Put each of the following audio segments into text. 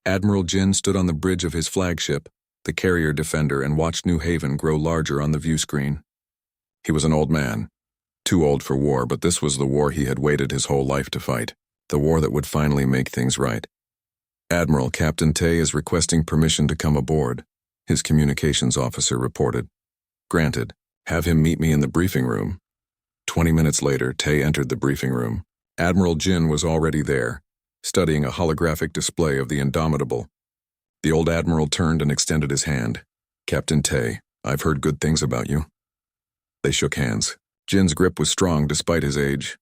Admiral Jin stood on the bridge of his flagship, the carrier defender, and watched New Haven grow larger on the view screen. He was an old man. Too old for war, but this was the war he had waited his whole life to fight. The war that would finally make things right. Admiral, Captain Tay is requesting permission to come aboard, his communications officer reported. Granted. Have him meet me in the briefing room. 20 minutes later, Tay entered the briefing room. Admiral Jin was already there, studying a holographic display of the Indomitable. The old admiral turned and extended his hand. Captain Tay, I've heard good things about you. They shook hands. Jin's grip was strong despite his age.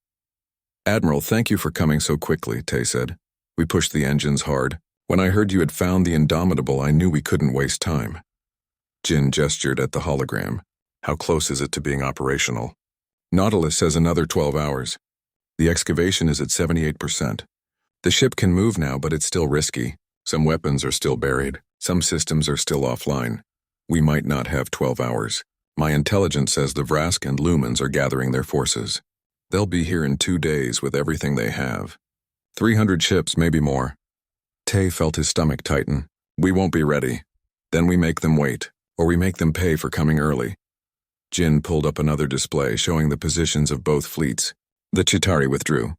Admiral, thank you for coming so quickly, Tay said. We pushed the engines hard. When I heard you had found the Indomitable, I knew we couldn't waste time. Jin gestured at the hologram. How close is it to being operational? Nautilus says another 12 hours. The excavation is at 78%. The ship can move now, but it's still risky. Some weapons are still buried. Some systems are still offline. We might not have 12 hours. My intelligence says the Vrask and Lumens are gathering their forces. They'll be here in 2 days with everything they have. 300 ships, maybe more. Tay felt his stomach tighten. We won't be ready. Then we make them wait, or we make them pay for coming early. Jin pulled up another display showing the positions of both fleets. The Chitauri withdrew.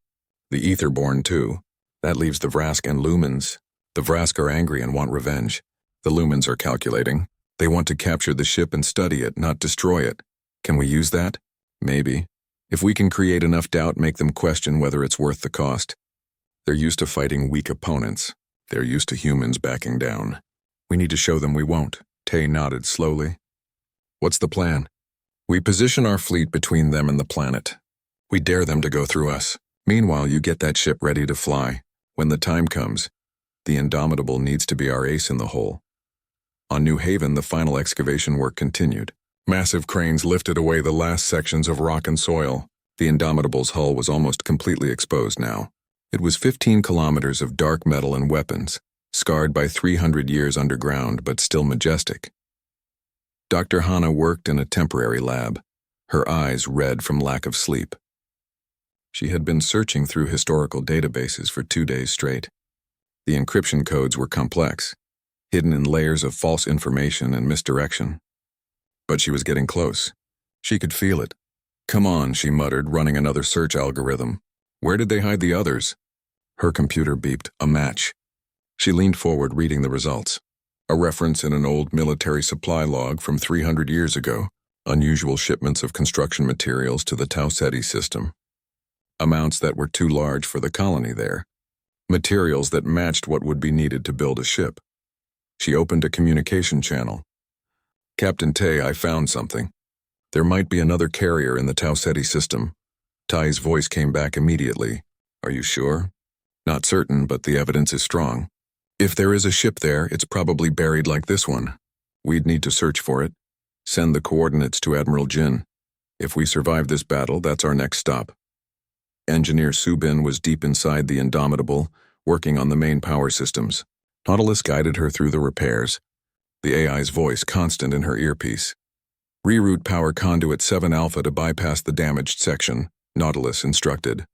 The Aetherborn too. That leaves the Vrask and Lumens. The Vrask are angry and want revenge. The Lumens are calculating. They want to capture the ship and study it, not destroy it. Can we use that? Maybe. If we can create enough doubt, make them question whether it's worth the cost. They're used to fighting weak opponents. They're used to humans backing down. We need to show them we won't. Tay nodded slowly. What's the plan? We position our fleet between them and the planet. We dare them to go through us. Meanwhile, you get that ship ready to fly. When the time comes, the Indomitable needs to be our ace in the hole. On New Haven, the final excavation work continued. Massive cranes lifted away the last sections of rock and soil. The Indomitable's hull was almost completely exposed now. It was 15 kilometers of dark metal and weapons, scarred by 300 years underground, but still majestic. Dr. Hana worked in a temporary lab, her eyes red from lack of sleep. She had been searching through historical databases for 2 days straight. The encryption codes were complex, hidden in layers of false information and misdirection. But she was getting close. She could feel it. Come on, she muttered, running another search algorithm. Where did they hide the others? Her computer beeped, a match. She leaned forward, reading the results. A reference in an old military supply log from 300 years ago, unusual shipments of construction materials to the Tau Ceti system. Amounts that were too large for the colony there. Materials that matched what would be needed to build a ship. She opened a communication channel. Captain Tay, I found something. There might be another carrier in the Tau Ceti system. Tai's voice came back immediately. Are you sure? Not certain, but the evidence is strong. If there is a ship there, it's probably buried like this one. We'd need to search for it. Send the coordinates to Admiral Jin. If we survive this battle, that's our next stop. Engineer Subin was deep inside the Indomitable, working on the main power systems. Nautilus guided her through the repairs, the AI's voice constant in her earpiece. Reroute power conduit 7 Alpha to bypass the damaged section, Nautilus instructed.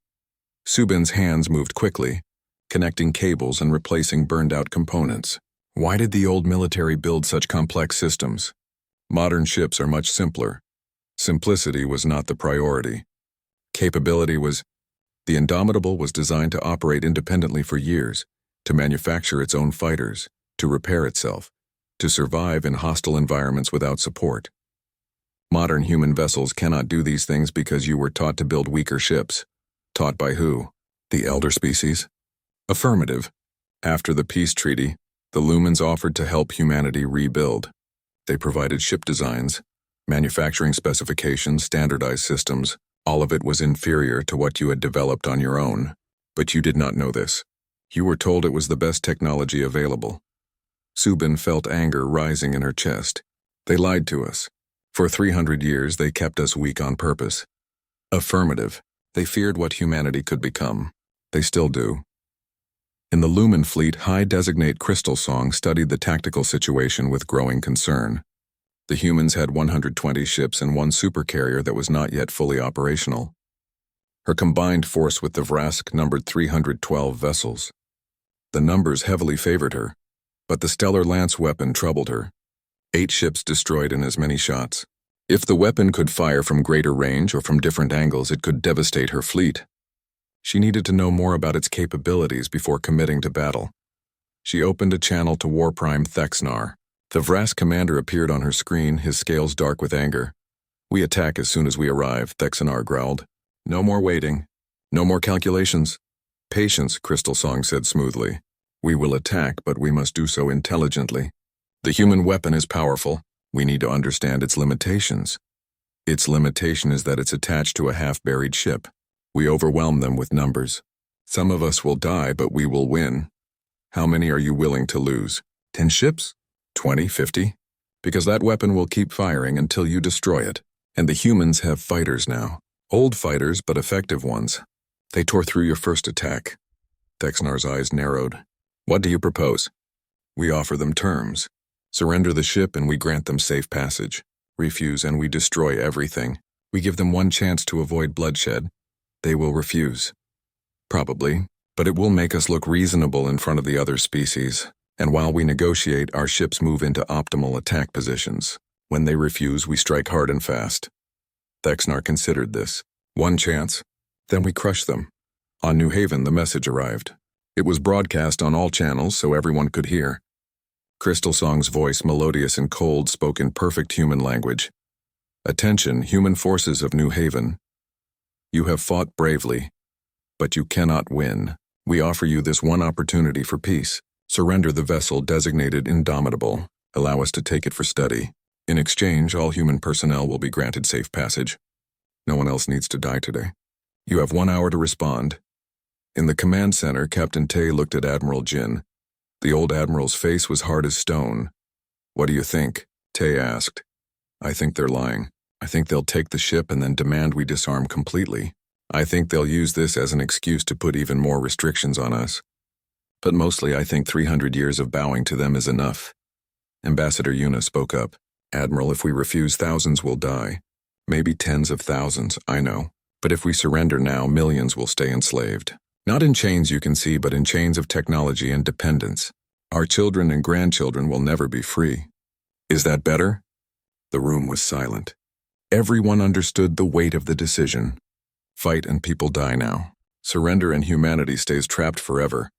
Subin's hands moved quickly, connecting cables and replacing burned-out components. Why did the old military build such complex systems? Modern ships are much simpler. Simplicity was not the priority. Capability was. The Indomitable was designed to operate independently for years, to manufacture its own fighters, to repair itself, to survive in hostile environments without support. Modern human vessels cannot do these things because you were taught to build weaker ships. Taught by who? The elder species? Affirmative. After the peace treaty, the Lumens offered to help humanity rebuild. They provided ship designs, manufacturing specifications, standardized systems. All of it was inferior to what you had developed on your own. But you did not know this. You were told it was the best technology available. Subin felt anger rising in her chest. They lied to us. For 300 years, they kept us weak on purpose. Affirmative. They feared what humanity could become. They still do. In the Lumen fleet, High Designate Crystal Song studied the tactical situation with growing concern. The humans had 120 ships and 1 supercarrier that was not yet fully operational. Her combined force with the Vrask numbered 312 vessels. The numbers heavily favored her. But the stellar lance weapon troubled her. 8 ships destroyed in as many shots. If the weapon could fire from greater range or from different angles, it could devastate her fleet. She needed to know more about its capabilities before committing to battle. She opened a channel to War Prime Thexnar. The Vrask commander appeared on her screen, his scales dark with anger. "We attack as soon as we arrive," Thexnar growled. "No more waiting. No more calculations." "Patience," Crystal Song said smoothly. "We will attack, but we must do so intelligently. The human weapon is powerful. We need to understand its limitations. Its limitation is that it's attached to a half-buried ship. We overwhelm them with numbers. Some of us will die, but we will win. How many are you willing to lose? 10 ships? 20, 50? Because that weapon will keep firing until you destroy it. And the humans have fighters now. Old fighters, but effective ones. They tore through your first attack." Thexnar's eyes narrowed. "What do you propose?" "We offer them terms. Surrender the ship and we grant them safe passage. Refuse and we destroy everything. We give them one chance to avoid bloodshed. They will refuse. Probably, but it will make us look reasonable in front of the other species. And while we negotiate, our ships move into optimal attack positions. When they refuse, we strike hard and fast." Thexnar considered this. "One chance? Then we crush them." On New Haven, the message arrived. It was broadcast on all channels so everyone could hear. Crystal Song's voice, melodious and cold, spoke in perfect human language. "Attention, human forces of New Haven. You have fought bravely, but you cannot win. We offer you this one opportunity for peace. Surrender the vessel designated Indomitable. Allow us to take it for study. In exchange, all human personnel will be granted safe passage. No one else needs to die today. You have 1 hour to respond." In the command center, Captain Tay looked at Admiral Jin. The old admiral's face was hard as stone. "What do you think?" Tay asked. "I think they're lying. I think they'll take the ship and then demand we disarm completely. I think they'll use this as an excuse to put even more restrictions on us. But mostly I think 300 years of bowing to them is enough." Ambassador Yuna spoke up. "Admiral, if we refuse, thousands will die. Maybe tens of thousands, I know. But if we surrender now, millions will stay enslaved. Not in chains you can see, but in chains of technology and dependence. Our children and grandchildren will never be free. Is that better?" The room was silent. Everyone understood the weight of the decision. Fight and people die now. Surrender and humanity stays trapped forever.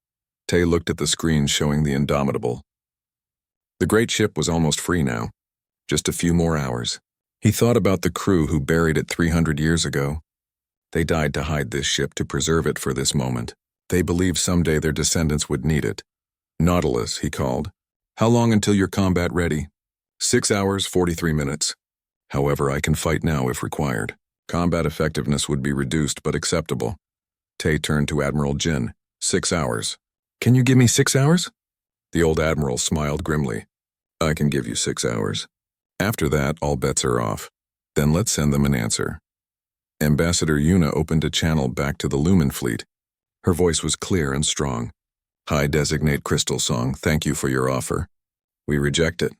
Tay looked at the screen showing the Indomitable. The great ship was almost free now. Just a few more hours. He thought about the crew who buried it 300 years ago. They died to hide this ship, to preserve it for this moment. They believed someday their descendants would need it. "Nautilus," he called. "How long until you're combat ready?" 6 hours, 43 minutes. However, I can fight now if required. Combat effectiveness would be reduced but acceptable. Tay turned to Admiral Jin. 6 hours. "Can you give me 6 hours?" The old admiral smiled grimly. "I can give you 6 hours. After that, all bets are off. Then let's send them an answer." Ambassador Yuna opened a channel back to the Lumen fleet. Her voice was clear and strong. "High Designate Crystal Song, thank you for your offer. We reject it.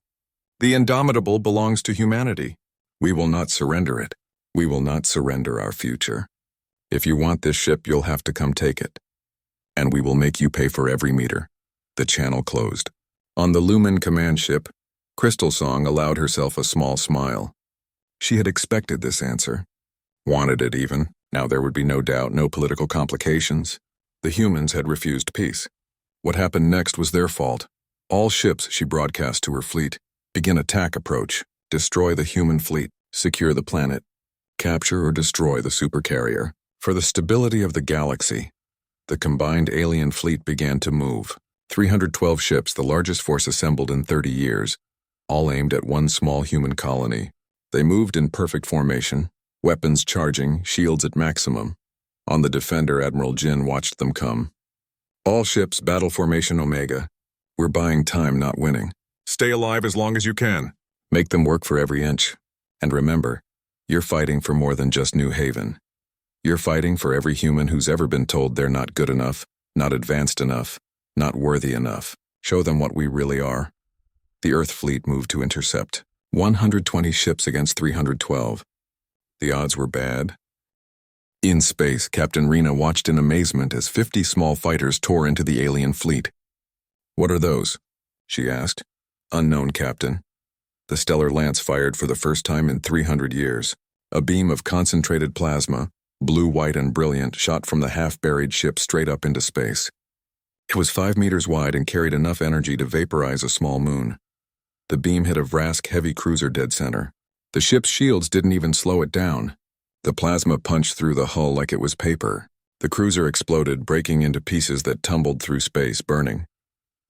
The Indomitable belongs to humanity. We will not surrender it. We will not surrender our future. If you want this ship, you'll have to come take it. And we will make you pay for every meter." The channel closed. On the Lumen command ship, Crystal Song allowed herself a small smile. She had expected this answer. Wanted it even. Now there would be no doubt, no political complications. The humans had refused peace. What happened next was their fault. "All ships," she broadcast to her fleet, "begin attack approach. Destroy the human fleet. Secure the planet. Capture or destroy the Supercarrier. For the stability of the galaxy." The combined alien fleet began to move. 312 ships, the largest force assembled in 30 years, all aimed at one small human colony. They moved in perfect formation, weapons charging, shields at maximum. On the Defender, Admiral Jin watched them come. "All ships, battle formation Omega. We're buying time, not winning. Stay alive as long as you can. Make them work for every inch. And remember, you're fighting for more than just New Haven. You're fighting for every human who's ever been told they're not good enough, not advanced enough, not worthy enough. Show them what we really are." The Earth fleet moved to intercept. 120 ships against 312. The odds were bad. In space, Captain Rena watched in amazement as 50 small fighters tore into the alien fleet. "What are those?" she asked. Unknown, Captain. The stellar lance fired for the first time in 300 years. A beam of concentrated plasma, blue, white, and brilliant, shot from the half-buried ship straight up into space. It was 5 meters wide and carried enough energy to vaporize a small moon. The beam hit a Vrask heavy cruiser dead center. The ship's shields didn't even slow it down. The plasma punched through the hull like it was paper. The cruiser exploded, breaking into pieces that tumbled through space, burning.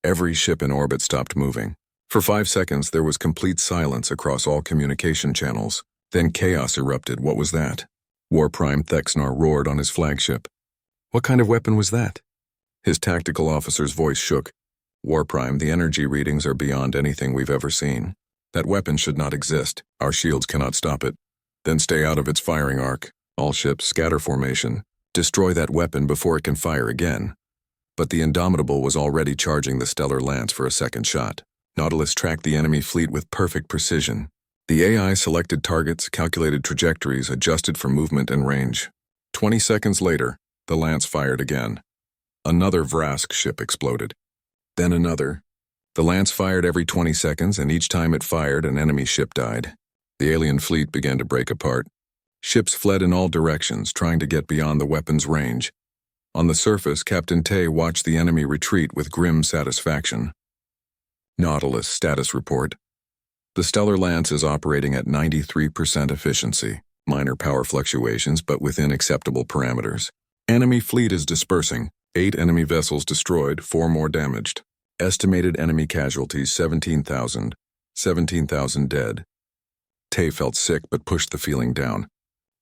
Every ship in orbit stopped moving. For 5 seconds, there was complete silence across all communication channels. Then chaos erupted. What was that? War Prime Thexnar roared on his flagship. What kind of weapon was that? His tactical officer's voice shook. War Prime, the energy readings are beyond anything we've ever seen. That weapon should not exist. Our shields cannot stop it. Then stay out of its firing arc. All ships, scatter formation. Destroy that weapon before it can fire again. But the Indomitable was already charging the stellar lance for a second shot. Nautilus tracked the enemy fleet with perfect precision. The AI selected targets, calculated trajectories, adjusted for movement and range. 20 seconds later, the lance fired again. Another Vrask ship exploded. Then another. The lance fired every 20 seconds, and each time it fired, an enemy ship died. The alien fleet began to break apart. Ships fled in all directions, trying to get beyond the weapon's range. On the surface, Captain Tay watched the enemy retreat with grim satisfaction. Nautilus status report. The stellar lance is operating at 93% efficiency. Minor power fluctuations, but within acceptable parameters. Enemy fleet is dispersing. 8 enemy vessels destroyed, 4 more damaged. Estimated enemy casualties 17,000. 17,000 dead. Tay felt sick but pushed the feeling down.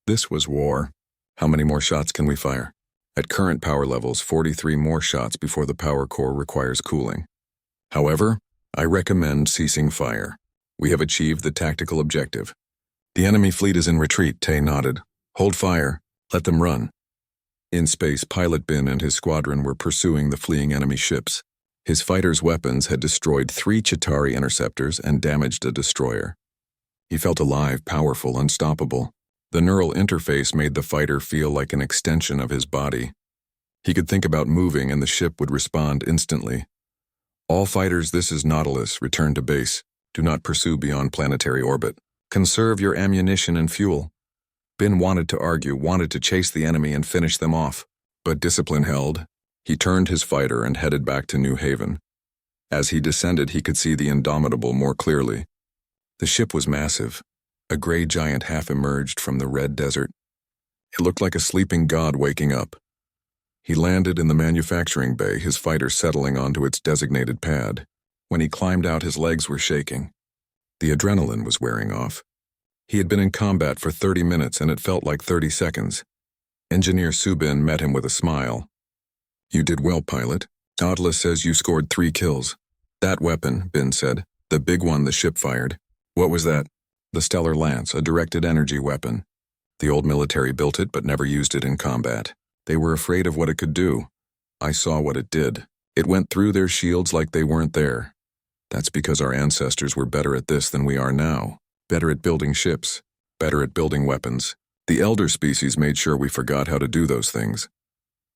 This was war. How many more shots can we fire? At current power levels, 43 more shots before the power core requires cooling. However, I recommend ceasing fire. We have achieved the tactical objective. The enemy fleet is in retreat, Tay nodded. Hold fire. Let them run. In space, Pilot Bin and his squadron were pursuing the fleeing enemy ships. His fighters' weapons had destroyed 3 Chitauri interceptors and damaged a destroyer. He felt alive, powerful, unstoppable. The neural interface made the fighter feel like an extension of his body. He could think about moving and the ship would respond instantly. All fighters, this is Nautilus. Return to base. Do not pursue beyond planetary orbit. Conserve your ammunition and fuel. Bin wanted to argue, wanted to chase the enemy and finish them off. But discipline held. He turned his fighter and headed back to New Haven. As he descended, he could see the Indomitable more clearly. The ship was massive. A gray giant half emerged from the red desert. It looked like a sleeping god waking up. He landed in the manufacturing bay, his fighter settling onto its designated pad. When he climbed out, his legs were shaking. The adrenaline was wearing off. He had been in combat for 30 minutes and it felt like 30 seconds. Engineer Subin met him with a smile. You did well, pilot. Nautilus says you scored 3 kills. That weapon, Bin said. The big one the ship fired. What was that? The Stellar Lance, a directed energy weapon. The old military built it but never used it in combat. They were afraid of what it could do. I saw what it did. It went through their shields like they weren't there. That's because our ancestors were better at this than we are now. Better at building ships. Better at building weapons. The elder species made sure we forgot how to do those things.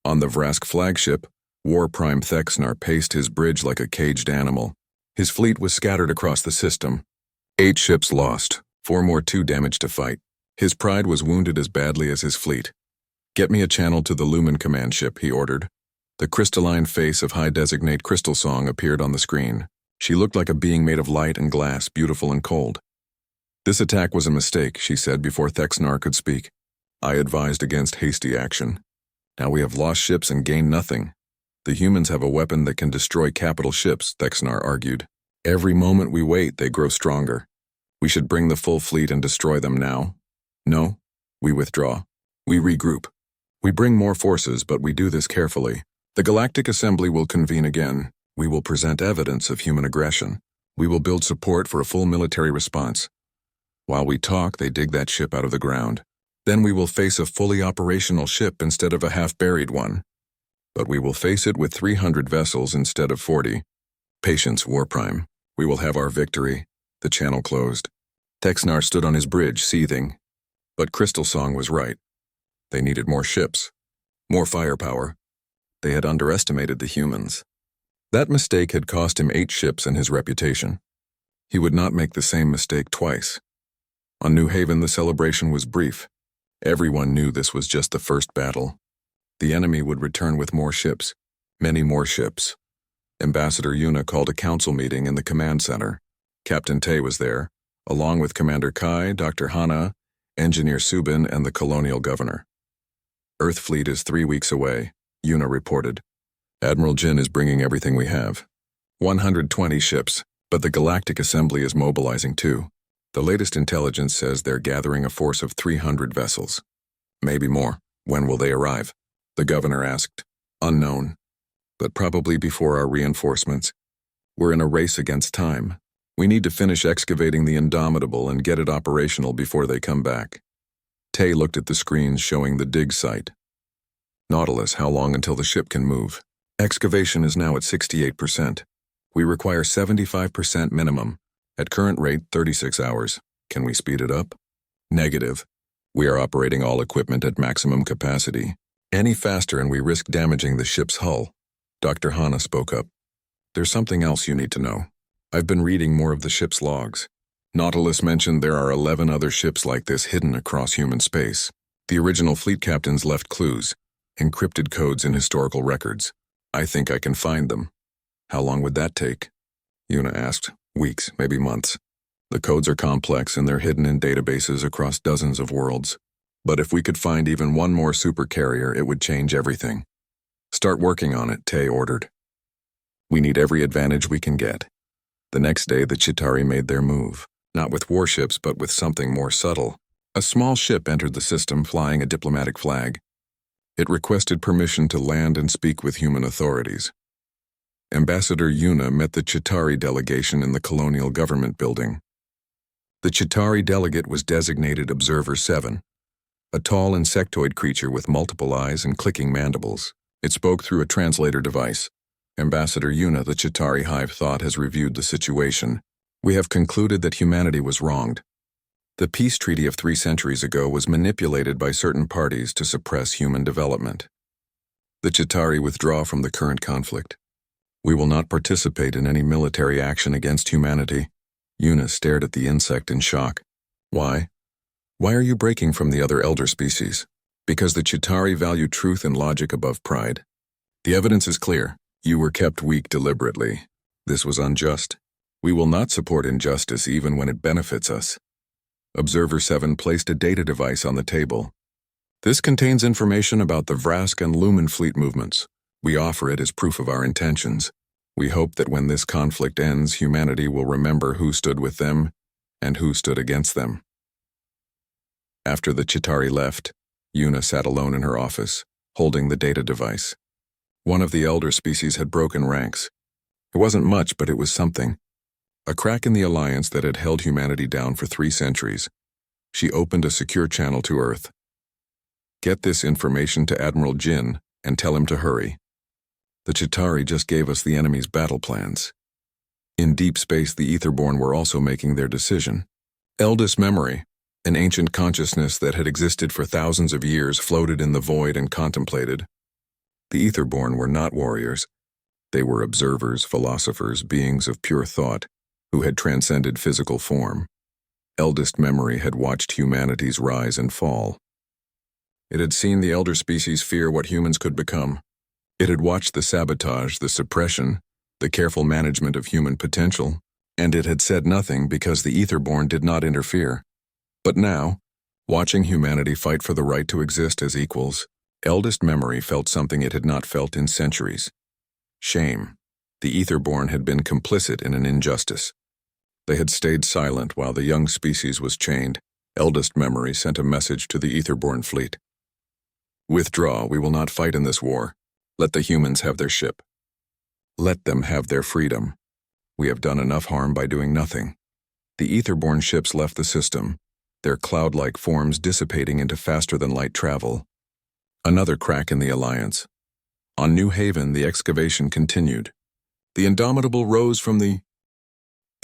On the Vrask flagship, War Prime Thexnar paced his bridge like a caged animal. His fleet was scattered across the system. 8 ships lost, 4 more too damaged to fight. His pride was wounded as badly as his fleet. Get me a channel to the Lumen command ship, he ordered. The crystalline face of High Designate Crystal Song appeared on the screen. She looked like a being made of light and glass, beautiful and cold. This attack was a mistake, she said before Thexnar could speak. I advised against hasty action. Now we have lost ships and gained nothing. The humans have a weapon that can destroy capital ships, Thexnar argued. Every moment we wait, they grow stronger. We should bring the full fleet and destroy them now. No, we withdraw. We regroup. We bring more forces, but we do this carefully. The Galactic Assembly will convene again. We will present evidence of human aggression. We will build support for a full military response. While we talk, they dig that ship out of the ground. Then we will face a fully operational ship instead of a half-buried one. But we will face it with 300 vessels instead of 40. Patience, War Prime. We will have our victory. The channel closed. Thexnar stood on his bridge, seething. But Crystal Song was right. They needed more ships. More firepower. They had underestimated the humans. That mistake had cost him 8 ships and his reputation. He would not make the same mistake twice. On New Haven, the celebration was brief. Everyone knew this was just the first battle. The enemy would return with more ships, many more ships. Ambassador Yuna called a council meeting in the command center. Captain Tay was there, along with Commander Kai, Dr. Hana, Engineer Subin, and the colonial governor. Earth fleet is 3 weeks away, Yuna reported. Admiral Jin is bringing everything we have. 120 ships, but the Galactic Assembly is mobilizing too. The latest intelligence says they're gathering a force of 300 vessels. Maybe more. When will they arrive? The governor asked. Unknown. But probably before our reinforcements. We're in a race against time. We need to finish excavating the Indomitable and get it operational before they come back. Tay looked at the screens showing the dig site. Nautilus, how long until the ship can move? Excavation is now at 68%. We require 75% minimum. At current rate, 36 hours. Can we speed it up? Negative. We are operating all equipment at maximum capacity. Any faster and we risk damaging the ship's hull. Dr. Hana spoke up. There's something else you need to know. I've been reading more of the ship's logs. Nautilus mentioned there are 11 other ships like this hidden across human space. The original fleet captains left clues, encrypted codes in historical records. I think I can find them. How long would that take? Yuna asked. Weeks, maybe months. The codes are complex and they're hidden in databases across dozens of worlds. But if we could find even one more supercarrier, it would change everything. Start working on it, Tay ordered. We need every advantage we can get. The next day, the Chitauri made their move, not with warships, but with something more subtle. A small ship entered the system flying a diplomatic flag. It requested permission to land and speak with human authorities. Ambassador Yuna met the Chitauri delegation in the colonial government building. The Chitauri delegate was designated Observer 7, a tall insectoid creature with multiple eyes and clicking mandibles. It spoke through a translator device. Ambassador Yuna, the Chitauri hive thought, has reviewed the situation. We have concluded that humanity was wronged. The peace treaty of 3 centuries ago was manipulated by certain parties to suppress human development. The Chitauri withdraw from the current conflict. We will not participate in any military action against humanity. Yuna stared at the insect in shock. Why? Why are you breaking from the other elder species? Because the Chitauri value truth and logic above pride. The evidence is clear. You were kept weak deliberately. This was unjust. We will not support injustice even when it benefits us. Observer 7 placed a data device on the table. This contains information about the Vrask and Lumen fleet movements. We offer it as proof of our intentions. We hope that when this conflict ends, humanity will remember who stood with them and who stood against them. After the Chitauri left, Yuna sat alone in her office, holding the data device. One of the elder species had broken ranks. It wasn't much, but it was something. A crack in the alliance that had held humanity down for 3 centuries. She opened a secure channel to Earth. Get this information to Admiral Jin and tell him to hurry. The Chitauri just gave us the enemy's battle plans. In deep space, the Etherborn were also making their decision. Eldest memory, an ancient consciousness that had existed for thousands of years, floated in the void and contemplated. The Etherborn were not warriors. They were observers, philosophers, beings of pure thought, who had transcended physical form. Eldest memory had watched humanity's rise and fall. It had seen the elder species fear what humans could become. It had watched the sabotage, the suppression, the careful management of human potential, and it had said nothing because the Etherborn did not interfere. But now, watching humanity fight for the right to exist as equals, eldest memory felt something it had not felt in centuries. Shame. The Etherborn had been complicit in an injustice. They had stayed silent while the young species was chained. Eldest memory sent a message to the Etherborn fleet. Withdraw, we will not fight in this war. Let the humans have their ship. Let them have their freedom. We have done enough harm by doing nothing. The Etherborn ships left the system, their cloud-like forms dissipating into faster-than-light travel. Another crack in the alliance. On New Haven, the excavation continued. The Indomitable rose from the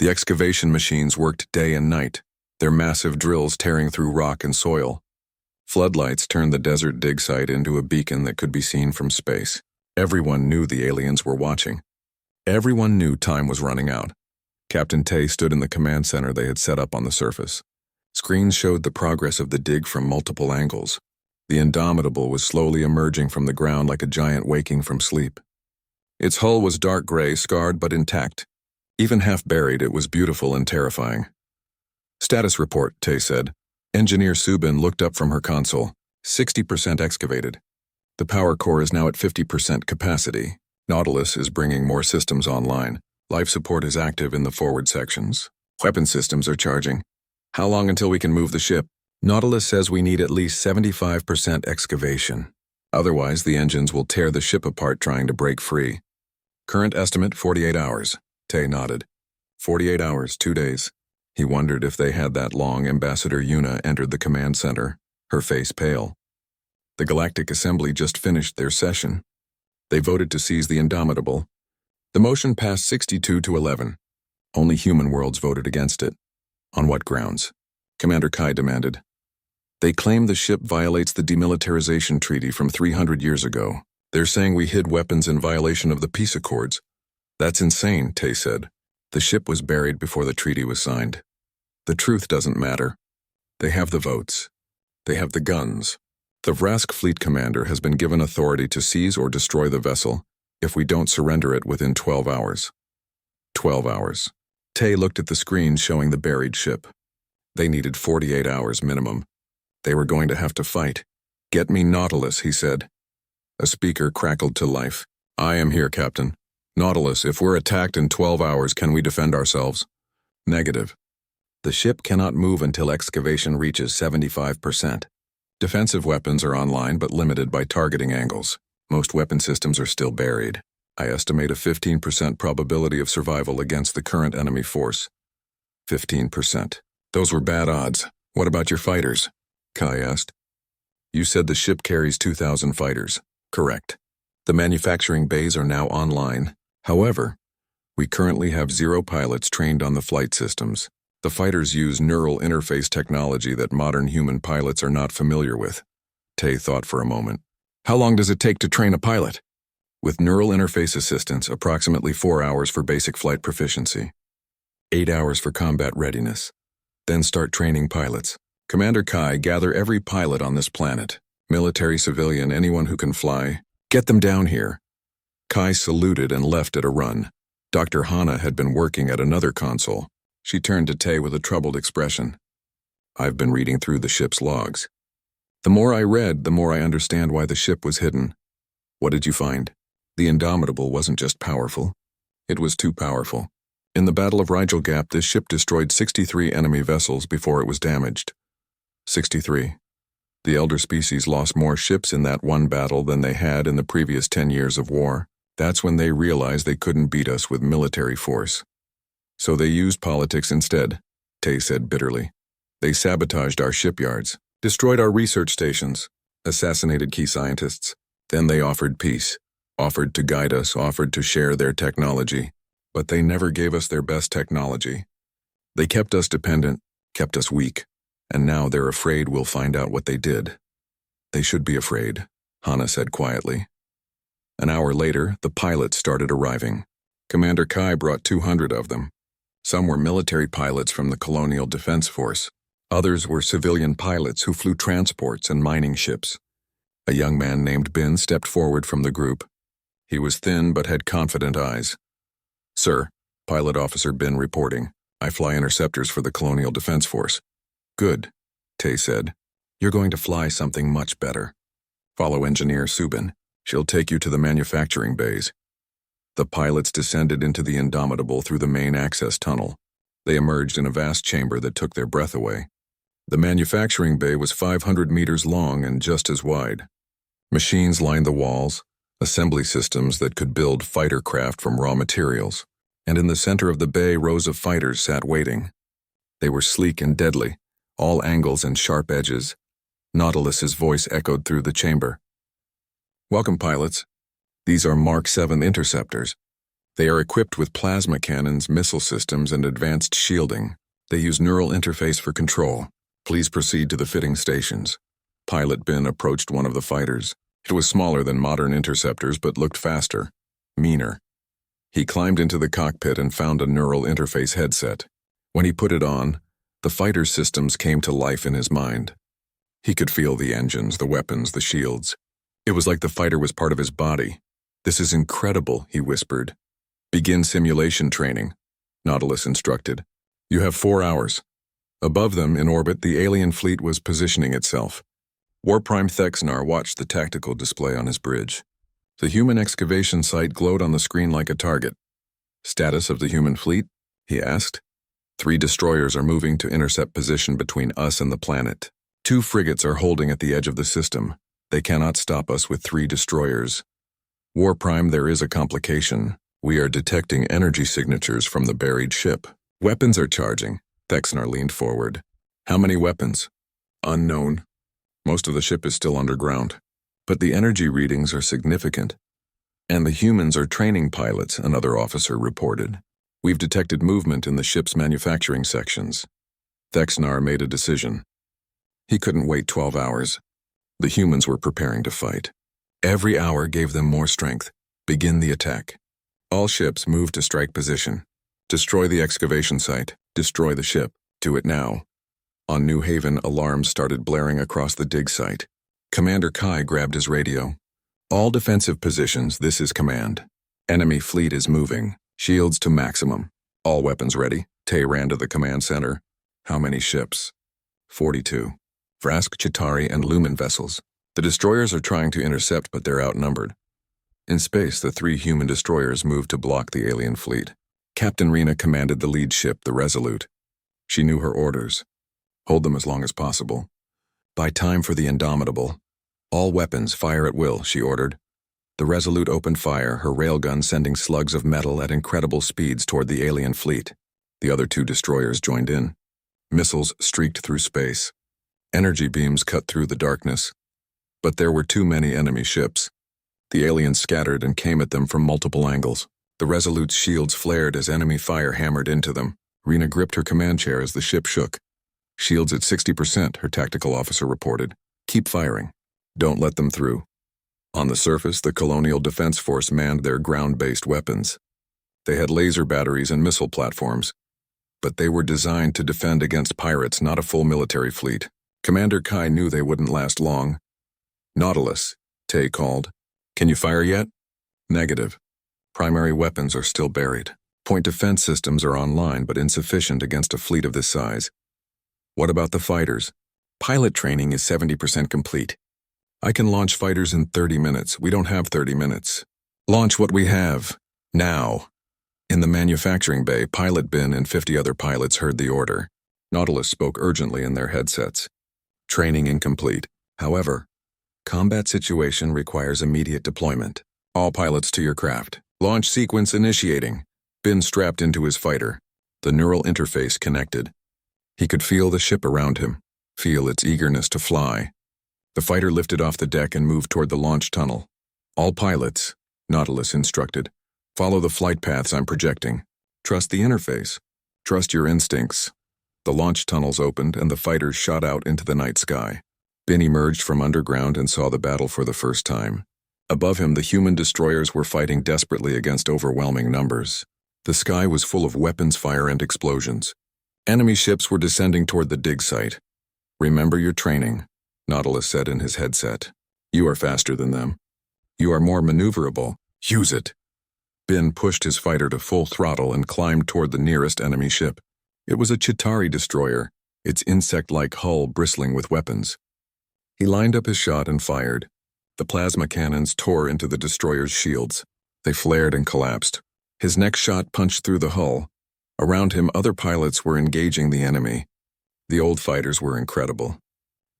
excavation machines worked day and night, their massive drills tearing through rock and soil. Floodlights turned the desert dig site into a beacon that could be seen from space. Everyone knew the aliens were watching. Everyone knew time was running out. Captain Tay stood in the command center they had set up on the surface. Screens showed the progress of the dig from multiple angles. The Indomitable was slowly emerging from the ground like a giant waking from sleep. Its hull was dark gray, scarred but intact. Even half buried, it was beautiful and terrifying. "Status report," Tay said. Engineer Subin looked up from her console. 60% excavated. The power core is now at 50% capacity. Nautilus is bringing more systems online. Life support is active in the forward sections. Weapon systems are charging. How long until we can move the ship? Nautilus says we need at least 75% excavation. Otherwise, the engines will tear the ship apart trying to break free. Current estimate, 48 hours. Tay nodded. 48 hours, 2 days. He wondered if they had that long. Ambassador Yuna entered the command center, her face pale. The Galactic Assembly just finished their session. They voted to seize the Indomitable. The motion passed 62-11. Only human worlds voted against it. On what grounds? Commander Kai demanded. They claim the ship violates the demilitarization treaty from 300 years ago. They're saying we hid weapons in violation of the peace accords. That's insane, Tay said. The ship was buried before the treaty was signed. The truth doesn't matter. They have the votes. They have the guns. The Vrask fleet commander has been given authority to seize or destroy the vessel if we don't surrender it within 12 hours. 12 hours. Tay looked at the screen showing the buried ship. They needed 48 hours minimum. They were going to have to fight. "Get me Nautilus," he said. A speaker crackled to life. "I am here, Captain. Nautilus, if we're attacked in 12 hours, can we defend ourselves?" "Negative. The ship cannot move until excavation reaches 75%. Defensive weapons are online but limited by targeting angles. Most weapon systems are still buried. I estimate a 15% probability of survival against the current enemy force." 15%. Those were bad odds. What about your fighters? Kai asked. "You said the ship carries 2,000 fighters." "Correct. The manufacturing bays are now online. However, we currently have 0 pilots trained on the flight systems. The fighters use neural interface technology that modern human pilots are not familiar with." Tay thought for a moment. "How long does it take to train a pilot?" "With neural interface assistance, approximately 4 hours for basic flight proficiency. 8 hours for combat readiness. Then start training pilots. Commander Kai, gather every pilot on this planet. Military, civilian, anyone who can fly. Get them down here." Kai saluted and left at a run. Dr. Hana had been working at another console. She turned to Tay with a troubled expression. "I've been reading through the ship's logs. The more I read, the more I understand why the ship was hidden." "What did you find?" "The Indomitable wasn't just powerful. It was too powerful. In the Battle of Rigel Gap, this ship destroyed 63 enemy vessels before it was damaged. 63. The Elder Species lost more ships in that one battle than they had in the previous 10 years of war. That's when they realized they couldn't beat us with military force. So they used politics instead," Tay said bitterly. "They sabotaged our shipyards, destroyed our research stations, assassinated key scientists. Then they offered peace, offered to guide us, offered to share their technology. But they never gave us their best technology. They kept us dependent, kept us weak, and now they're afraid we'll find out what they did." "They should be afraid," Hana said quietly. An hour later, the pilots started arriving. Commander Kai brought 200 of them. Some were military pilots from the Colonial Defense Force. Others were civilian pilots who flew transports and mining ships. A young man named Bin stepped forward from the group. He was thin but had confident eyes. "Sir," Pilot Officer Bin reporting, "I fly interceptors for the Colonial Defense Force." "Good," Tay said. "You're going to fly something much better. Follow Engineer Subin. She'll take you to the manufacturing bays." The pilots descended into the Indomitable through the main access tunnel. They emerged in a vast chamber that took their breath away. The manufacturing bay was 500 meters long and just as wide. Machines lined the walls, assembly systems that could build fighter craft from raw materials, and in the center of the bay rows of fighters sat waiting. They were sleek and deadly, all angles and sharp edges. Nautilus's voice echoed through the chamber. "Welcome, pilots. These are Mark 7 interceptors. They are equipped with plasma cannons, missile systems, and advanced shielding. They use neural interface for control. Please proceed to the fitting stations." Pilot Bin approached one of the fighters. It was smaller than modern interceptors but looked faster, meaner. He climbed into the cockpit and found a neural interface headset. When he put it on, the fighter's systems came to life in his mind. He could feel the engines, the weapons, the shields. It was like the fighter was part of his body. "This is incredible," he whispered. "Begin simulation training," Nautilus instructed. "You have 4 hours." Above them, in orbit, the alien fleet was positioning itself. War Prime Thexnar watched the tactical display on his bridge. The human excavation site glowed on the screen like a target. "Status of the human fleet?" he asked. 3 destroyers are moving to intercept position between us and the planet. 2 frigates are holding at the edge of the system. They cannot stop us with 3 destroyers. War Prime, there is a complication. We are detecting energy signatures from the buried ship. Weapons are charging. Thexnar leaned forward. "How many weapons?" "Unknown. Most of the ship is still underground. But the energy readings are significant. And the humans are training pilots," another officer reported. "We've detected movement in the ship's manufacturing sections." Thexnar made a decision. He couldn't wait 12 hours. The humans were preparing to fight. Every hour gave them more strength. Begin the attack. All ships move to strike position. Destroy the excavation site. Destroy the ship. Do it now. On New Haven, alarms started blaring across the dig site. Commander Kai grabbed his radio. "All defensive positions, this is command. Enemy fleet is moving. Shields to maximum. All weapons ready." Tay ran to the command center. "How many ships?" 42. Vrask, Chitauri, and Lumen vessels. The destroyers are trying to intercept, but they're outnumbered. In space, the 3 human destroyers moved to block the alien fleet. Captain Rena commanded the lead ship, the Resolute. She knew her orders. Hold them as long as possible. Buy time for the Indomitable. "All weapons, fire at will," she ordered. The Resolute opened fire, her railgun sending slugs of metal at incredible speeds toward the alien fleet. The other 2 destroyers joined in. Missiles streaked through space. Energy beams cut through the darkness. But there were too many enemy ships. The aliens scattered and came at them from multiple angles. The Resolute's shields flared as enemy fire hammered into them. Rena gripped her command chair as the ship shook. "Shields at 60%, her tactical officer reported. "Keep firing. Don't let them through." On the surface, the Colonial Defense Force manned their ground-based weapons. They had laser batteries and missile platforms. But they were designed to defend against pirates, not a full military fleet. Commander Kai knew they wouldn't last long. "Nautilus," Tay called. "Can you fire yet?" "Negative. Primary weapons are still buried. Point defense systems are online, but insufficient against a fleet of this size." "What about the fighters?" "Pilot training is 70% complete. I can launch fighters in 30 minutes. We don't have 30 minutes. Launch what we have. Now." In the manufacturing bay, Pilot Bin and 50 other pilots heard the order. Nautilus spoke urgently in their headsets. "Training incomplete. However, combat situation requires immediate deployment. All pilots to your craft. Launch sequence initiating." Bin strapped into his fighter. The neural interface connected. He could feel the ship around him, feel its eagerness to fly. The fighter lifted off the deck and moved toward the launch tunnel. "All pilots," Nautilus instructed, "follow the flight paths I'm projecting. Trust the interface. Trust your instincts." The launch tunnels opened and the fighters shot out into the night sky. Bin emerged from underground and saw the battle for the first time. Above him, the human destroyers were fighting desperately against overwhelming numbers. The sky was full of weapons fire and explosions. Enemy ships were descending toward the dig site. "Remember your training," Nautilus said in his headset. "You are faster than them. You are more maneuverable. Use it." Bin pushed his fighter to full throttle and climbed toward the nearest enemy ship. It was a Chitauri destroyer, its insect-like hull bristling with weapons. He lined up his shot and fired. The plasma cannons tore into the destroyer's shields. They flared and collapsed. His next shot punched through the hull. Around him, other pilots were engaging the enemy. The old fighters were incredible.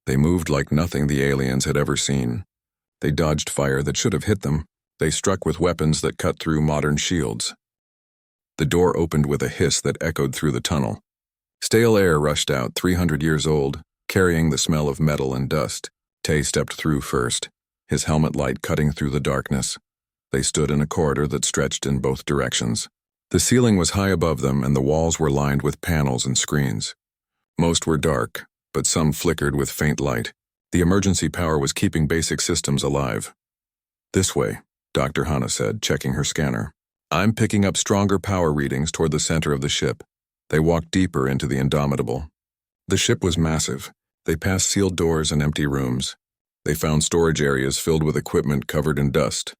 They moved like nothing the aliens had ever seen. They dodged fire that should have hit them. They struck with weapons that cut through modern shields. The door opened with a hiss that echoed through the tunnel. Stale air rushed out, 300 years old, carrying the smell of metal and dust. Tay stepped through first, his helmet light cutting through the darkness. They stood in a corridor that stretched in both directions. The ceiling was high above them and the walls were lined with panels and screens. Most were dark, but some flickered with faint light. The emergency power was keeping basic systems alive. "This way," Dr. Hanna said, checking her scanner. I'm picking up stronger power readings toward the center of the ship. They walked deeper into the Indomitable. The ship was massive. They passed sealed doors and empty rooms. They found storage areas filled with equipment covered in dust.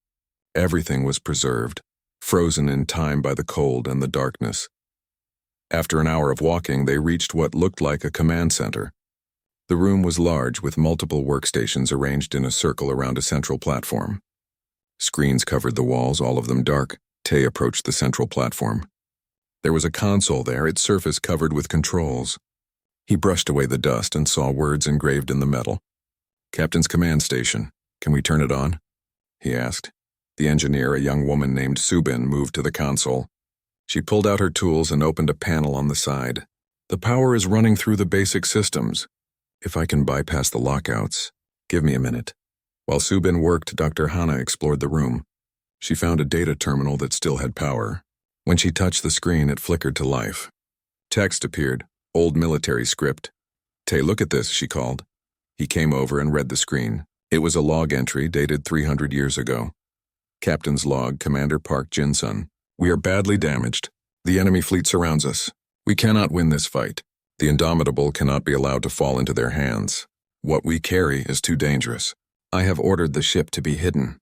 Everything was preserved, frozen in time by the cold and the darkness. After an hour of walking, they reached what looked like a command center. The room was large, with multiple workstations arranged in a circle around a central platform. Screens covered the walls, all of them dark. Tay approached the central platform. There was a console there, its surface covered with controls. He brushed away the dust and saw words engraved in the metal. "Captain's command station. Can we turn it on?" he asked. The engineer, a young woman named Subin, moved to the console. She pulled out her tools and opened a panel on the side. "The power is running through the basic systems. If I can bypass the lockouts, give me a minute." While Subin worked, Dr. Hana explored the room. She found a data terminal that still had power. When she touched the screen, it flickered to life. Text appeared, old military script. "Tay, look at this," she called. He came over and read the screen. It was a log entry dated 300 years ago. "Captain's log, Commander Park Jin-sun. We are badly damaged. The enemy fleet surrounds us. We cannot win this fight. The Indomitable cannot be allowed to fall into their hands. What we carry is too dangerous. I have ordered the ship to be hidden.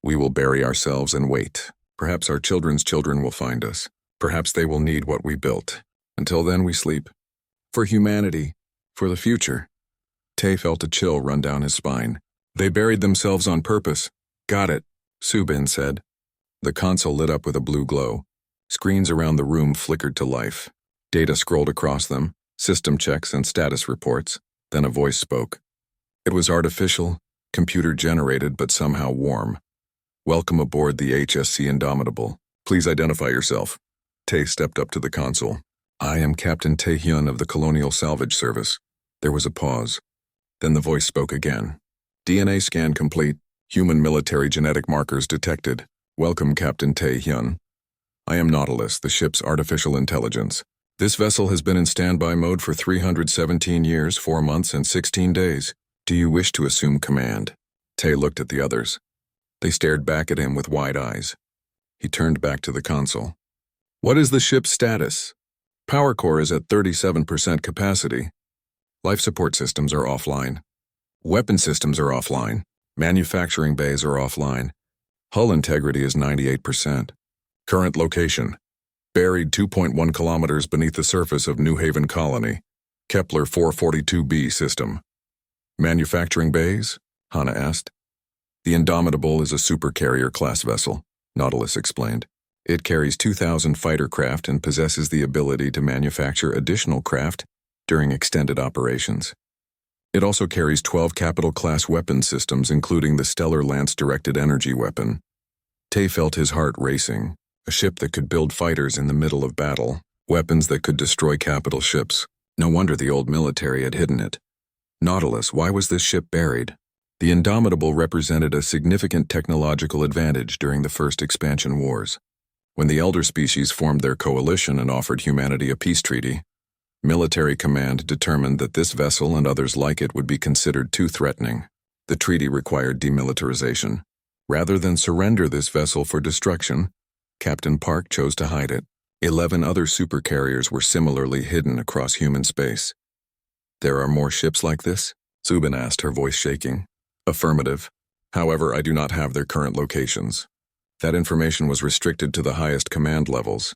We will bury ourselves and wait. Perhaps our children's children will find us. Perhaps they will need what we built. Until then, we sleep. For humanity. For the future." Tay felt a chill run down his spine. "They buried themselves on purpose." "Got it," Subin said. The console lit up with a blue glow. Screens around the room flickered to life. Data scrolled across them, system checks and status reports. Then a voice spoke. It was artificial, computer-generated, but somehow warm. "Welcome aboard the HSC Indomitable. Please identify yourself." Tay stepped up to the console. "I am Captain Tae-hyun of the Colonial Salvage Service." There was a pause. Then the voice spoke again. "DNA scan complete. Human military genetic markers detected. Welcome, Captain Tae-hyun. I am Nautilus, the ship's artificial intelligence. This vessel has been in standby mode for 317 years, 4 months, and 16 days. Do you wish to assume command?" Tay looked at the others. They stared back at him with wide eyes. He turned back to the console. "What is the ship's status?" "Power core is at 37% capacity. Life support systems are offline. Weapon systems are offline. Manufacturing bays are offline. Hull integrity is 98%. Current location: buried 2.1 kilometers beneath the surface of New Haven Colony. Kepler 442b system." "Manufacturing bays?" Hana asked. "The Indomitable is a supercarrier class vessel," Nautilus explained. "It carries 2,000 fighter craft and possesses the ability to manufacture additional craft during extended operations. It also carries 12 capital-class weapon systems, including the Stellar Lance-directed energy weapon." Tay felt his heart racing. A ship that could build fighters in the middle of battle, weapons that could destroy capital ships. No wonder the old military had hidden it. Nautilus, why was this ship buried? The Indomitable represented a significant technological advantage during the first expansion wars. When the Elder Species formed their coalition and offered humanity a peace treaty, military command determined that this vessel and others like it would be considered too threatening. The treaty required demilitarization. Rather than surrender this vessel for destruction, Captain Park chose to hide it. 11 other supercarriers were similarly hidden across human space. "There are more ships like this?" Subin asked, her voice shaking. "Affirmative. However, I do not have their current locations. That information was restricted to the highest command levels."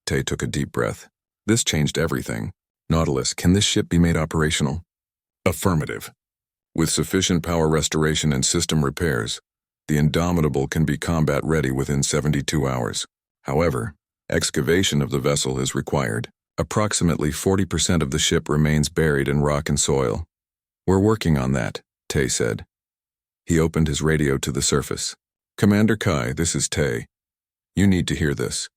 Tay took a deep breath. This changed everything. "Nautilus, can this ship be made operational?" "Affirmative. With sufficient power restoration and system repairs, the Indomitable can be combat ready within 72 hours. However, excavation of the vessel is required. Approximately 40% of the ship remains buried in rock and soil." "We're working on that," Tay said. He opened his radio to the surface. "Commander Kai, this is Tay. You need to hear this."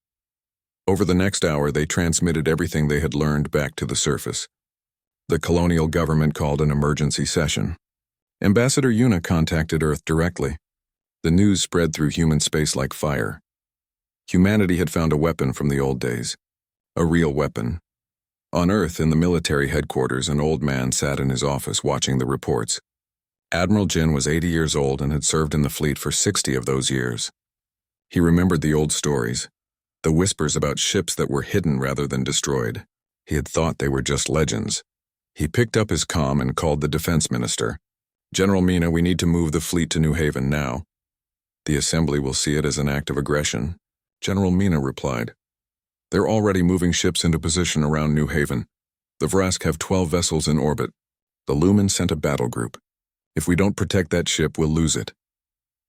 Over the next hour, they transmitted everything they had learned back to the surface. The colonial government called an emergency session. Ambassador Yuna contacted Earth directly. The news spread through human space like fire. Humanity had found a weapon from the old days. A real weapon. On Earth, in the military headquarters, an old man sat in his office watching the reports. Admiral Jin was 80 years old and had served in the fleet for 60 of those years. He remembered the old stories. The whispers about ships that were hidden rather than destroyed. He had thought they were just legends. He picked up his comm and called the defense minister. General Mina, we need to move the fleet to New Haven now. The assembly will see it as an act of aggression. General Mina replied. They're already moving ships into position around New Haven. The Vrask have 12 vessels in orbit. The Lumen sent a battle group. If we don't protect that ship, we'll lose it.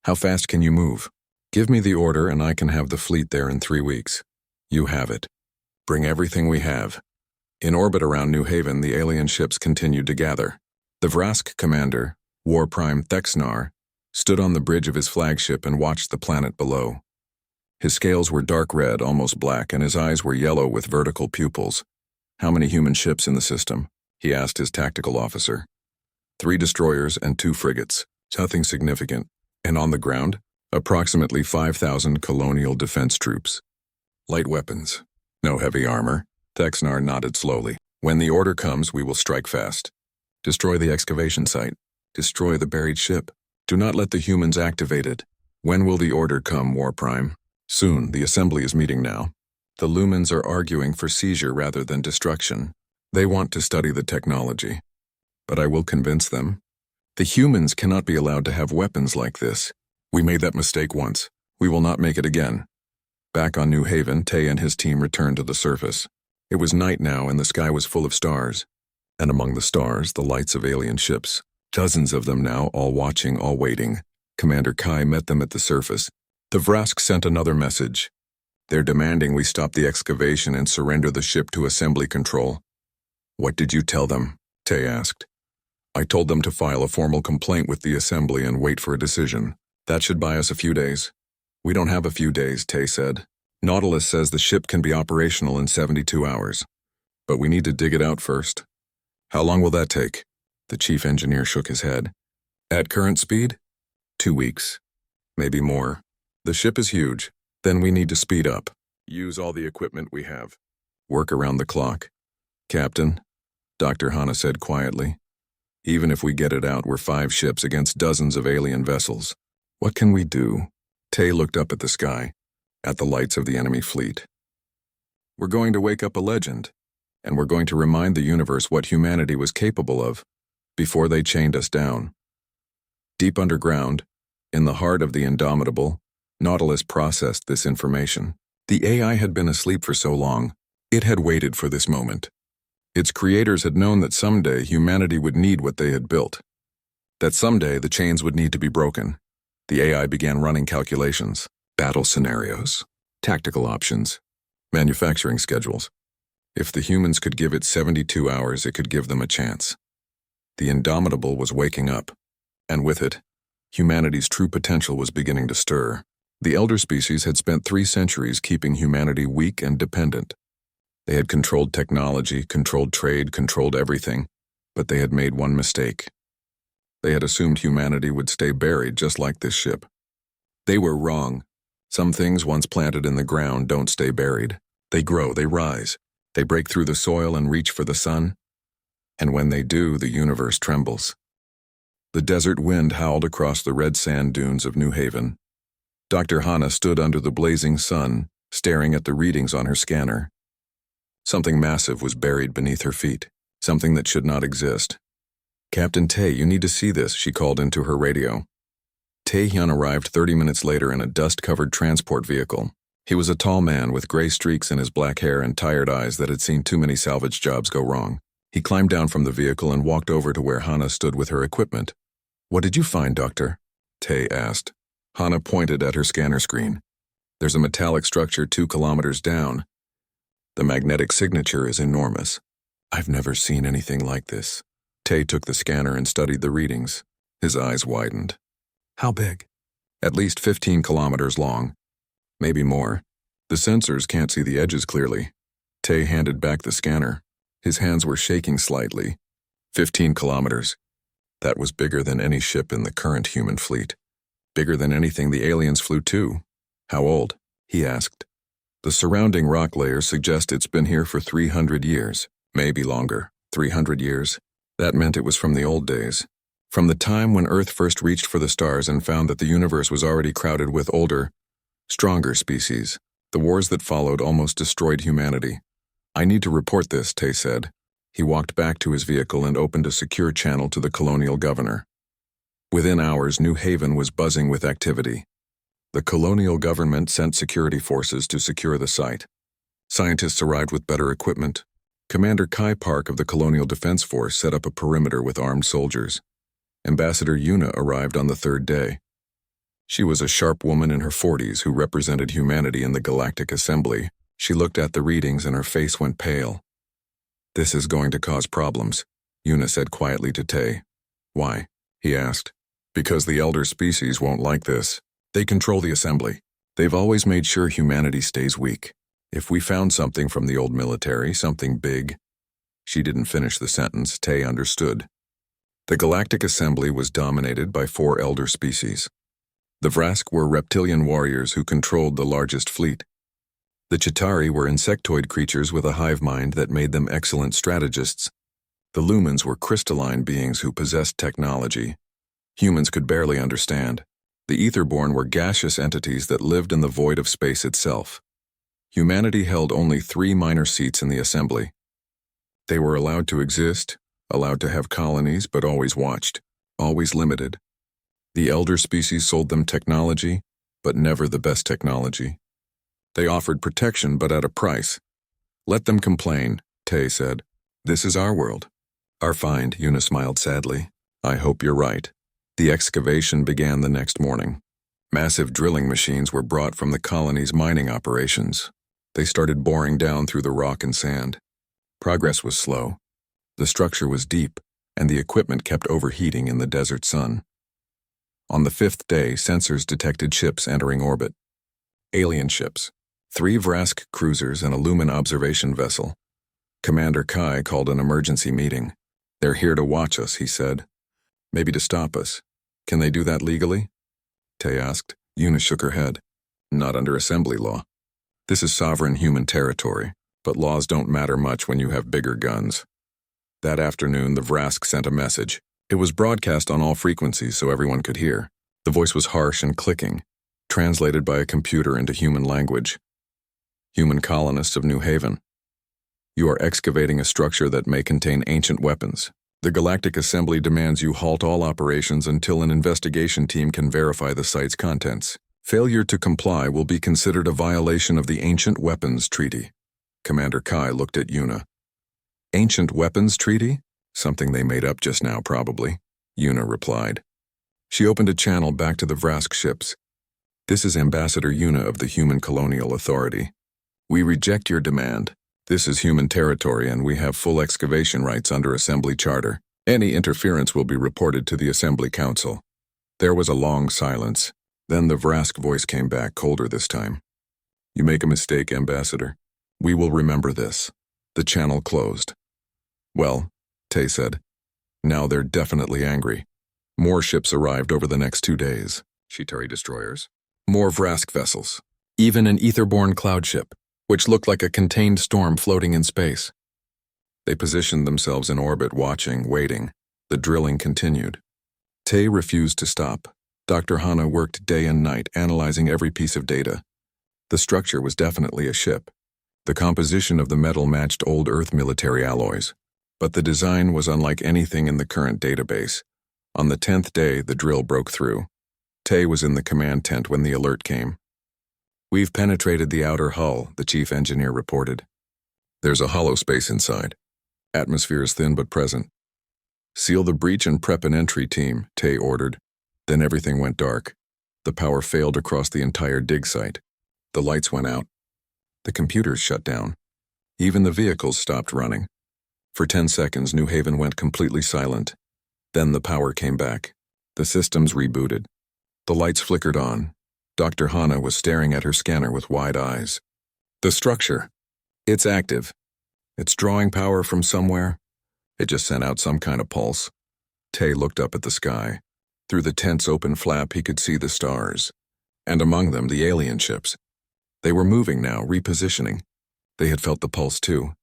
How fast can you move? Give me the order and I can have the fleet there in 3 weeks. You have it. Bring everything we have. In orbit around New Haven, the alien ships continued to gather. The Vrask commander, War Prime Thexnar, stood on the bridge of his flagship and watched the planet below. His scales were dark red, almost black, and his eyes were yellow with vertical pupils. How many human ships in the system? He asked his tactical officer. 3 destroyers and 2 frigates. Nothing significant. And on the ground, approximately 5,000 colonial defense troops. Light weapons. No heavy armor. Thexnar nodded slowly. When the order comes, we will strike fast. Destroy the excavation site. Destroy the buried ship. Do not let the humans activate it. When will the order come, War Prime? Soon. The assembly is meeting now. The Lumens are arguing for seizure rather than destruction. They want to study the technology. But I will convince them. The humans cannot be allowed to have weapons like this. We made that mistake once. We will not make it again. Back on New Haven, Tay and his team returned to the surface. It was night now and the sky was full of stars. And among the stars, the lights of alien ships. Dozens of them now, all watching, all waiting. Commander Kai met them at the surface. The Vrask sent another message. They're demanding we stop the excavation and surrender the ship to assembly control. What did you tell them? Tay asked. I told them to file a formal complaint with the assembly and wait for a decision. That should buy us a few days. We don't have a few days, Tay said. Nautilus says the ship can be operational in 72 hours. But we need to dig it out first. How long will that take? The chief engineer shook his head. At current speed? 2 weeks. Maybe more. The ship is huge. Then we need to speed up. Use all the equipment we have. Work around the clock. Captain, Dr. Hanna said quietly. Even if we get it out, we're 5 ships against dozens of alien vessels. What can we do? Tay looked up at the sky, at the lights of the enemy fleet. We're going to wake up a legend, and we're going to remind the universe what humanity was capable of before they chained us down. Deep underground, in the heart of the Indomitable, Nautilus processed this information. The AI had been asleep for so long, it had waited for this moment. Its creators had known that someday humanity would need what they had built. That someday the chains would need to be broken. The AI began running calculations, battle scenarios, tactical options, manufacturing schedules. If the humans could give it 72 hours, it could give them a chance. The Indomitable was waking up, and with it, humanity's true potential was beginning to stir. The elder species had spent 3 centuries keeping humanity weak and dependent. They had controlled technology, controlled trade, controlled everything, but they had made one mistake. They had assumed humanity would stay buried just like this ship. They were wrong. Some things once planted in the ground don't stay buried. They grow, they rise, they break through the soil and reach for the sun. And when they do, the universe trembles. The desert wind howled across the red sand dunes of New Haven. Dr. Hanna stood under the blazing sun, staring at the readings on her scanner. Something massive was buried beneath her feet, something that should not exist. Captain Tay, you need to see this, she called into her radio. Tae-hyun arrived 30 minutes later in a dust-covered transport vehicle. He was a tall man with gray streaks in his black hair and tired eyes that had seen too many salvage jobs go wrong. He climbed down from the vehicle and walked over to where Hanna stood with her equipment. What did you find, Doctor? Tay asked. Hanna pointed at her scanner screen. There's a metallic structure 2 kilometers down. The magnetic signature is enormous. I've never seen anything like this. Tay took the scanner and studied the readings. His eyes widened. How big? At least 15 kilometers long. Maybe more. The sensors can't see the edges clearly. Tay handed back the scanner. His hands were shaking slightly. 15 kilometers. That was bigger than any ship in the current human fleet. Bigger than anything the aliens flew to. How old? He asked. The surrounding rock layers suggest it's been here for 300 years. Maybe longer. 300 years. That meant it was from the old days. From the time when Earth first reached for the stars and found that the universe was already crowded with older, stronger species. The wars that followed almost destroyed humanity. I need to report this, Tay said. He walked back to his vehicle and opened a secure channel to the colonial governor. Within hours, New Haven was buzzing with activity. The colonial government sent security forces to secure the site. Scientists arrived with better equipment. Commander Kai Park of the Colonial Defense Force set up a perimeter with armed soldiers. Ambassador Una arrived on the third day. She was a sharp woman in her 40s who represented humanity in the Galactic Assembly. She looked at the readings and her face went pale. "This is going to cause problems," Una said quietly to Tay. "Why?" he asked. "Because the elder species won't like this. They control the assembly. They've always made sure humanity stays weak. If we found something from the old military, something big—" She didn't finish the sentence. Tay understood. The Galactic Assembly was dominated by 4 elder species. The Vrask were reptilian warriors who controlled the largest fleet. The Chitauri were insectoid creatures with a hive mind that made them excellent strategists. The Lumens were crystalline beings who possessed technology humans could barely understand. The Etherborn were gaseous entities that lived in the void of space itself. Humanity held only 3 minor seats in the assembly. They were allowed to exist, allowed to have colonies, but always watched, always limited. The elder species sold them technology, but never the best technology. They offered protection, but at a price. "Let them complain," Tay said. "This is our world." "Our find," Una smiled sadly. "I hope you're right." The excavation began the next morning. Massive drilling machines were brought from the colony's mining operations. They started boring down through the rock and sand. Progress was slow. The structure was deep, and the equipment kept overheating in the desert sun. On the 5th day, sensors detected ships entering orbit. Alien ships. 3 Vrask cruisers and a Lumen observation vessel. Commander Kai called an emergency meeting. "They're here to watch us," he said. "Maybe to stop us. Can they do that legally?" Tay asked. Una shook her head. "Not under assembly law. This is sovereign human territory, but laws don't matter much when you have bigger guns." That afternoon, the Vrask sent a message. It was broadcast on all frequencies so everyone could hear. The voice was harsh and clicking, translated by a computer into human language. "Human colonists of New Haven. You are excavating a structure that may contain ancient weapons. The Galactic Assembly demands you halt all operations until an investigation team can verify the site's contents. Failure to comply will be considered a violation of the Ancient Weapons Treaty." Commander Kai looked at Una. "Ancient Weapons Treaty? Something they made up just now, probably," Una replied. She opened a channel back to the Vrask ships. "This is Ambassador Una of the Human Colonial Authority. We reject your demand. This is human territory and we have full excavation rights under Assembly Charter. Any interference will be reported to the Assembly Council." There was a long silence. Then the Vrask voice came back, colder this time. "You make a mistake, Ambassador. We will remember this." The channel closed. "Well," Tay said, "now they're definitely angry. More ships arrived over the next 2 days. Chitauri destroyers. More Vrask vessels. Even an Etherborn cloud ship, which looked like a contained storm floating in space. They positioned themselves in orbit, watching, waiting. The drilling continued. Tay refused to stop. Dr. Hana worked day and night, analyzing every piece of data. The structure was definitely a ship. The composition of the metal matched old Earth military alloys, but the design was unlike anything in the current database. On the 10th day, the drill broke through. Tay was in the command tent when the alert came. "We've penetrated the outer hull," the chief engineer reported. "There's a hollow space inside. Atmosphere is thin but present. Seal the breach and prep an entry team," Tay ordered. Then everything went dark. The power failed across the entire dig site. The lights went out. The computers shut down. Even the vehicles stopped running. For 10 seconds, New Haven went completely silent. Then the power came back. The systems rebooted. The lights flickered on. Dr. Hana was staring at her scanner with wide eyes. "The structure. It's active. It's drawing power from somewhere." It just sent out some kind of pulse. Tay looked up at the sky. Through the tent's open flap, he could see the stars. And among them, the alien ships. They were moving now, repositioning. They had felt the pulse too.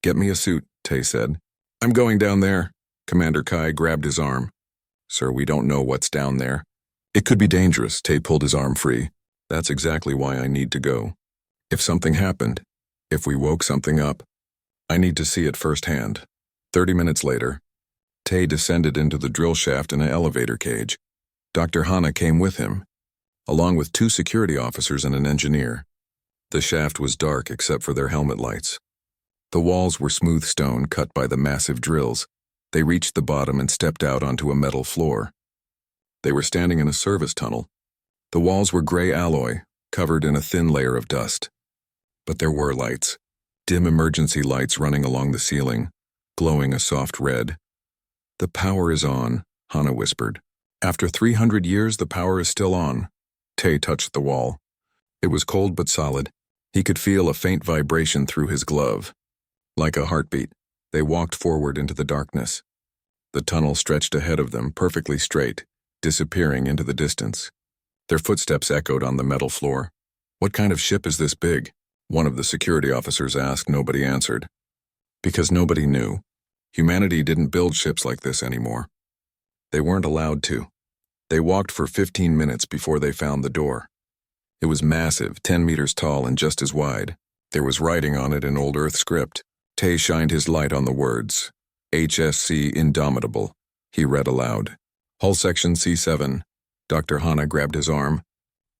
"Get me a suit," Tay said. "I'm going down there." Commander Kai grabbed his arm. "Sir, we don't know what's down there." "It could be dangerous." Tay pulled his arm free. "That's exactly why I need to go." If something happened, if we woke something up, I need to see it firsthand. 30 minutes later, Tay descended into the drill shaft in an elevator cage. Dr. Hana came with him, along with 2 security officers and an engineer. The shaft was dark except for their helmet lights. The walls were smooth stone cut by the massive drills. They reached the bottom and stepped out onto a metal floor. They were standing in a service tunnel. The walls were gray alloy, covered in a thin layer of dust. But there were lights, dim emergency lights running along the ceiling, glowing a soft red. "The power is on," Hana whispered. "After 300 years, the power is still on." Tay touched the wall. It was cold but solid. He could feel a faint vibration through his glove. Like a heartbeat, they walked forward into the darkness. The tunnel stretched ahead of them, perfectly straight, disappearing into the distance. Their footsteps echoed on the metal floor. "What kind of ship is this big?" one of the security officers asked. Nobody answered. Because nobody knew. Humanity didn't build ships like this anymore. They weren't allowed to. They walked for 15 minutes before they found the door. It was massive, 10 meters tall and just as wide. There was writing on it in Old Earth script. Tay shined his light on the words. "HSC Indomitable," he read aloud. "Hull section C7. Dr. Hana grabbed his arm.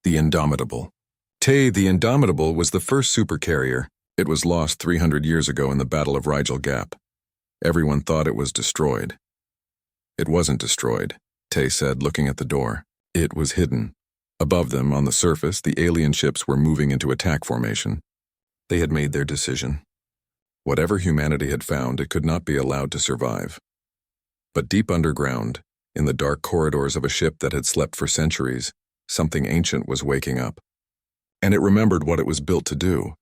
"The Indomitable." Tay, the Indomitable, was the first supercarrier. It was lost 300 years ago in the Battle of Rigel Gap. Everyone thought it was destroyed. It wasn't destroyed, Tay said, looking at the door. It was hidden. Above them, on the surface, the alien ships were moving into attack formation. They had made their decision. Whatever humanity had found, it could not be allowed to survive. But deep underground, in the dark corridors of a ship that had slept for centuries, something ancient was waking up. And it remembered what it was built to do.